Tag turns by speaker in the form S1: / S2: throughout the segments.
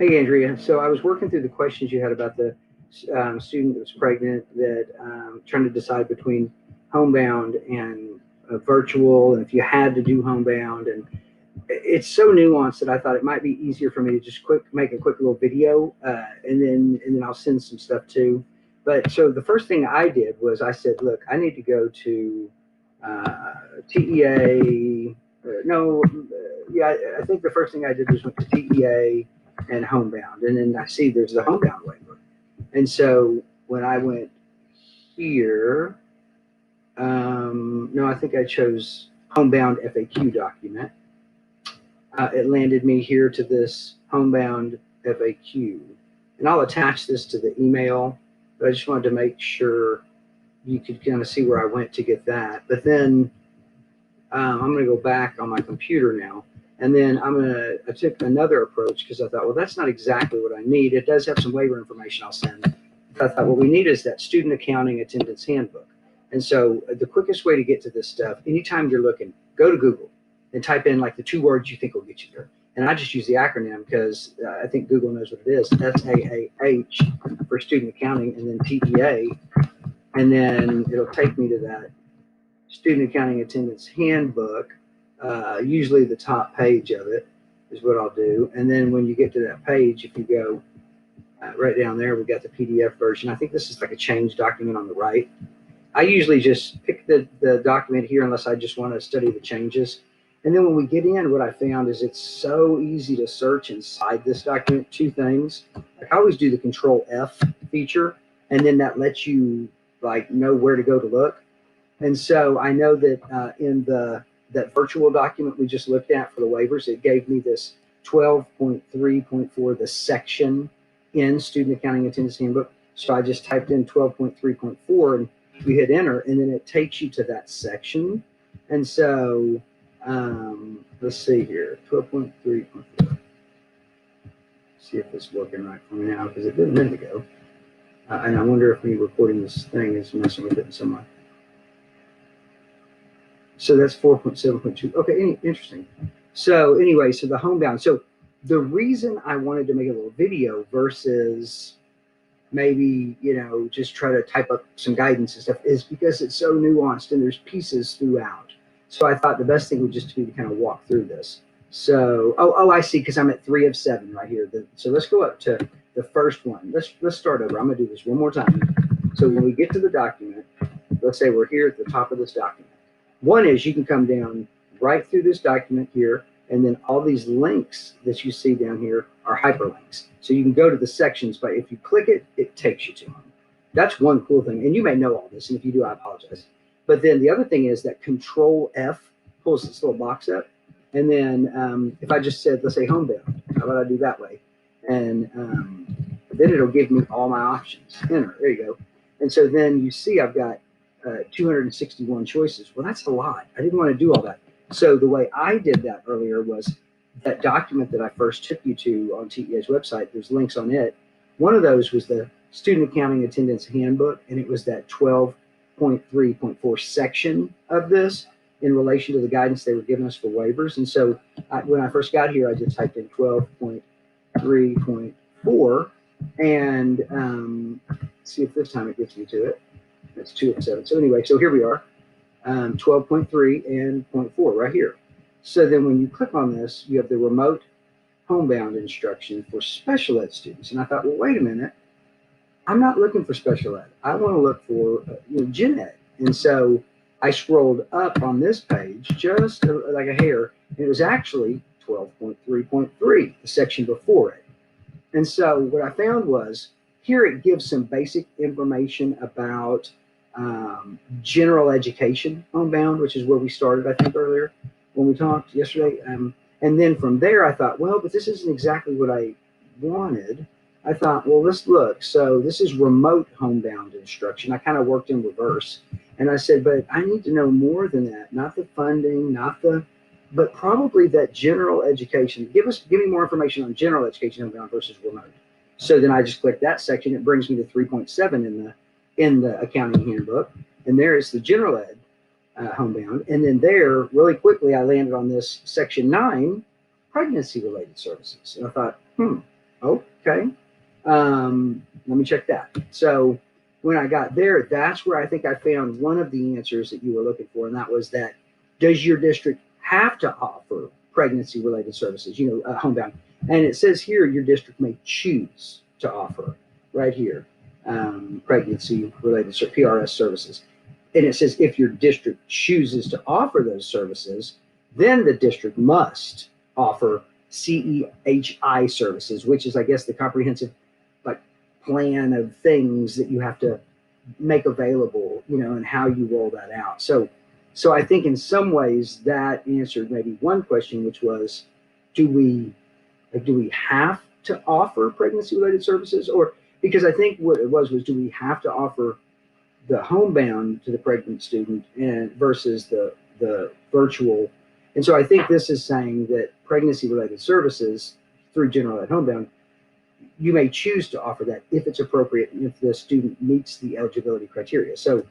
S1: Hey, Andrea. So I was working through the questions you had about the student that was pregnant that trying to decide between homebound and virtual, and if you had to do homebound, and it's so nuanced that I thought it might be easier for me to just make a quick little video, and then I'll send some stuff too. But so the first thing I did was I said, look, I need to go to TEA. No, yeah, I think the first thing I did was went to TEA and Homebound, and then I see there's the Homebound waiver, and so when I went here, no, I think I chose Homebound FAQ document. It landed me here to this Homebound FAQ, and I'll attach this to the email. But I just wanted to make sure you could kind of see where I went to get that. But then I'm going to go back on my computer now. And then I took another approach because I thought, well, that's not exactly what I need. It does have some waiver information I'll send. But I thought what we need is that student accounting attendance handbook. And so the quickest way to get to this stuff, anytime you're looking, go to Google and type in like the two words you think will get you there. And I just use the acronym because I think Google knows what it is. SAAH for student accounting, and then TEA. And then it'll take me to that student accounting attendance handbook. Usually the top page of it is what I'll do. And then when you get to that page, if you go right down there, we got the PDF version. I think this is like a change document on the right. I usually just pick the document here unless I just want to study the changes. And then when we get in, what I found is it's so easy to search inside this document. Two things. I always do the Control F feature, and then that lets you like know where to go to look. And so I know that in that virtual document we just looked at for the waivers, it gave me this 12.3.4, the section in Student Accounting Attendance Handbook. So I just typed in 12.3.4 and you hit enter, and then it takes you to that section. And so let's see here, 12.3.4. See if it's working right for me now because it did a minute ago. And I wonder if me recording this thing is messing with it in some way. So that's 4.7.2. Okay, interesting. So anyway, so the homebound. So the reason I wanted to make a little video versus maybe, just try to type up some guidance and stuff is because it's so nuanced and there's pieces throughout. So I thought the best thing would just be to kind of walk through this. So, I see, because I'm at 3 of 7 right here. So let's go up to the first one. Let's start over. I'm going to do this one more time. So when we get to the document, let's say we're here at the top of this document. One is you can come down right through this document here, and then all these links that you see down here are hyperlinks. So you can go to the sections, but if you click it, it takes you to them. That's one cool thing. And you may know all this, and if you do, I apologize. But then the other thing is that Control F pulls this little box up. And then if I just said, let's say homebound, how about I do that way? And then it'll give me all my options. Enter, there you go. And so then you see I've got 261 choices. Well, that's a lot. I didn't want to do all that. So the way I did that earlier was that document that I first took you to on TEA's website, there's links on it. One of those was the Student Accounting Attendance Handbook, and it was that 12.3.4 section of this in relation to the guidance they were giving us for waivers. And so when I first got here, I just typed in 12.3.4 and see if this time it gets me to it. That's 2 of 7. So anyway, so here we are, 12.3 and 0.4 right here. So then when you click on this, you have the remote homebound instruction for special ed students. And I thought, well, wait a minute. I'm not looking for special ed. I want to look for gen ed. And so I scrolled up on this page just like a hair, and it was actually 12.3.3, the section before it. And so what I found was here it gives some basic information about general education homebound, which is where we started, I think, earlier when we talked yesterday. And then from there, I thought, well, but this isn't exactly what I wanted. I thought, well, let's look. So this is remote homebound instruction. I kind of worked in reverse. And I said, but I need to know more than that, not the funding, but probably that general education. Give me more information on general education homebound versus remote. So then I just click that section. It brings me to 3.7 in the accounting handbook. And there is the general ed homebound. And then there, really quickly, I landed on this section 9, pregnancy related services. And I thought, Okay. Let me check that. So when I got there, that's where I think I found one of the answers that you were looking for, and that was that does your district have to offer pregnancy related services, homebound? And it says here your district may choose to offer right here pregnancy related PRS services. And it says if your district chooses to offer those services, then the district must offer CEHI services, which is, I guess, the comprehensive like plan of things that you have to make available, and how you roll that out. So I think in some ways that answered maybe one question, which was, do we have to offer pregnancy related services? Or because I think what it was do we have to offer the homebound to the pregnant student and versus the virtual? And so I think this is saying that pregnancy related services through general ed homebound, you may choose to offer that if it's appropriate and if the student meets the eligibility criteria. So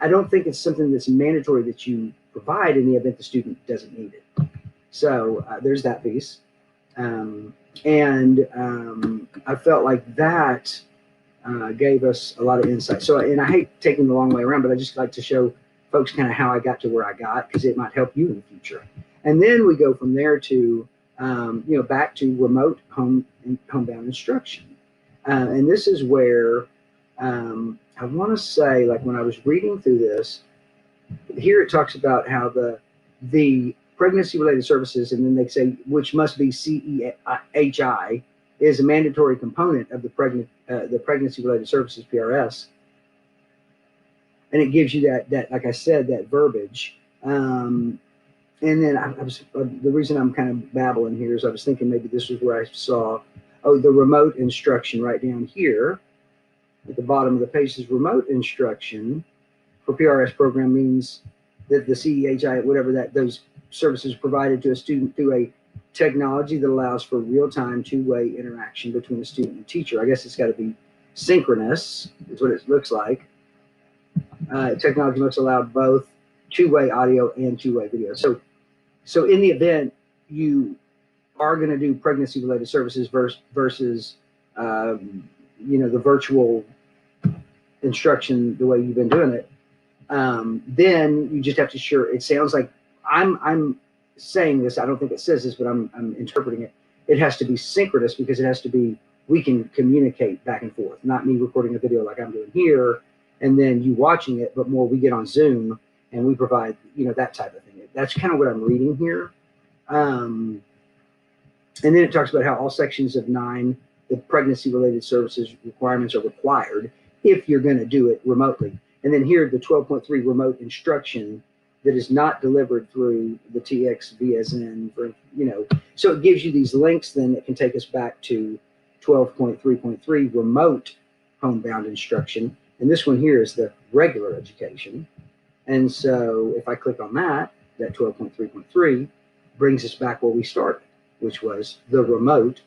S1: I don't think it's something that's mandatory that you provide in the event the student doesn't need it. So there's that piece. And I felt like that gave us a lot of insight. So, and I hate taking the long way around, but I just like to show folks kind of how I got to where I got, because it might help you in the future. And then we go from there to, back to remote homebound instruction. And this is where I want to say, like when I was reading through this, here it talks about how the pregnancy related services, and then they say, which must be CEHI, is a mandatory component of the pregnancy related services PRS. And it gives you that like I said, that verbiage. And then the reason I'm kind of babbling here is I was thinking maybe this was where I saw, the remote instruction right down here at the bottom of the page is remote instruction for PRS program means that the CEHI, whatever those services provided to a student through a technology that allows for real-time two-way interaction between a student and teacher. I guess it's got to be synchronous, is what it looks like. Technology must allow both two-way audio and two-way video. So in the event you are going to do pregnancy-related services versus the virtual instruction the way you've been doing it, then you just have to it sounds like I'm saying this, I don't think it says this, but I'm interpreting it. It has to be synchronous because it has to be, we can communicate back and forth, not me recording a video like I'm doing here and then you watching it, but more we get on Zoom and we provide, that type of thing. That's kind of what I'm reading here. And then it talks about how all sections of 9, the pregnancy related services requirements are required if you're going to do it remotely. And then here, the 12.3 remote instruction that is not delivered through the TXVSN, so it gives you these links then that can take us back to 12.3.3 remote homebound instruction. And this one here is the regular education. And so if I click on that 12.3.3 brings us back where we started, which was the remote,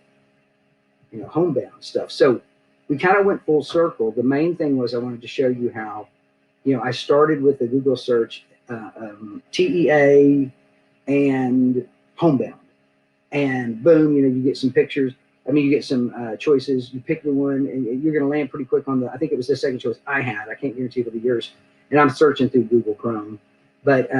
S1: homebound stuff. So we kind of went full circle. The main thing was I wanted to show you how, I started with the Google search, TEA and homebound, and boom, you get some pictures. You get some choices. You pick the one, and you're going to land pretty quick on I think it was the second choice I had. I can't guarantee it'll be yours. And I'm searching through Google Chrome, but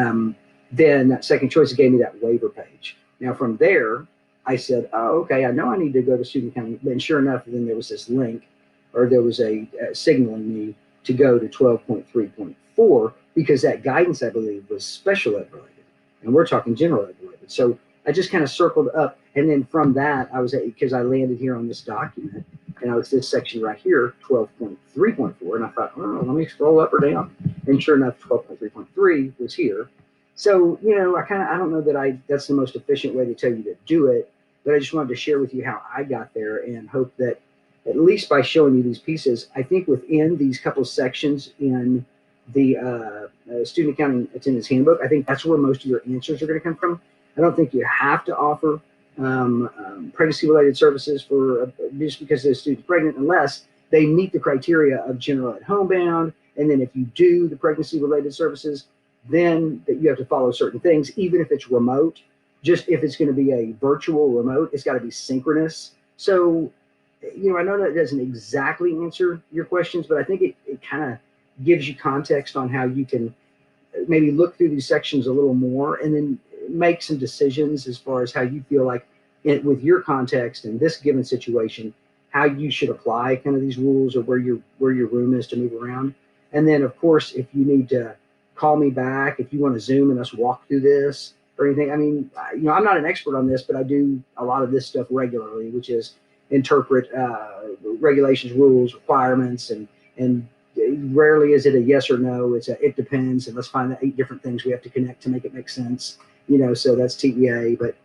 S1: then that second choice gave me that waiver page. Now from there, I said, oh, okay, I know I need to go to student county. And sure enough, then there was this link, or there was a signaling me to go to 12.3.4 because that guidance, I believe, was special ed related. And we're talking general ed related. So I just kind of circled up. And then from that, because I landed here on this document, and I was this section right here, 12.3.4. And I thought, let me scroll up or down. And sure enough, 12.3.3 was here. So, I don't know that that's the most efficient way to tell you to do it, but I just wanted to share with you how I got there and hope that at least by showing you these pieces, I think within these couple sections in the Student Accounting Attendance Handbook, I think that's where most of your answers are going to come from. I don't think you have to offer pregnancy-related services for just because the student's pregnant unless they meet the criteria of general ed homebound. And then if you do the pregnancy-related services, then that you have to follow certain things, even if it's remote. Just if it's going to be a virtual remote, it's got to be synchronous. So I know that doesn't exactly answer your questions, but I think it kind of gives you context on how you can maybe look through these sections a little more and then make some decisions as far as how you feel like with your context in this given situation, how you should apply kind of these rules or where your room is to move around. And then of course, if you need to call me back, if you want to Zoom and us walk through this or anything, I mean, I'm not an expert on this, but I do a lot of this stuff regularly, which is interpret regulations, rules, requirements, and rarely is it a yes or no. It's a it depends, and let's find the 8 different things we have to connect to make it make sense. So that's TEA. But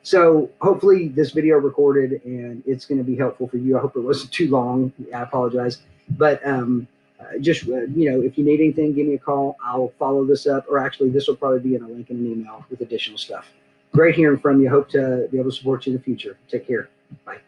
S1: so hopefully this video recorded and it's going to be helpful for you. I hope it wasn't too long. I apologize, but just if you need anything, give me a call. I'll follow this up, or actually, this will probably be in a link in an email with additional stuff. Great hearing from you. Hope to be able to support you in the future. Take care. Bye.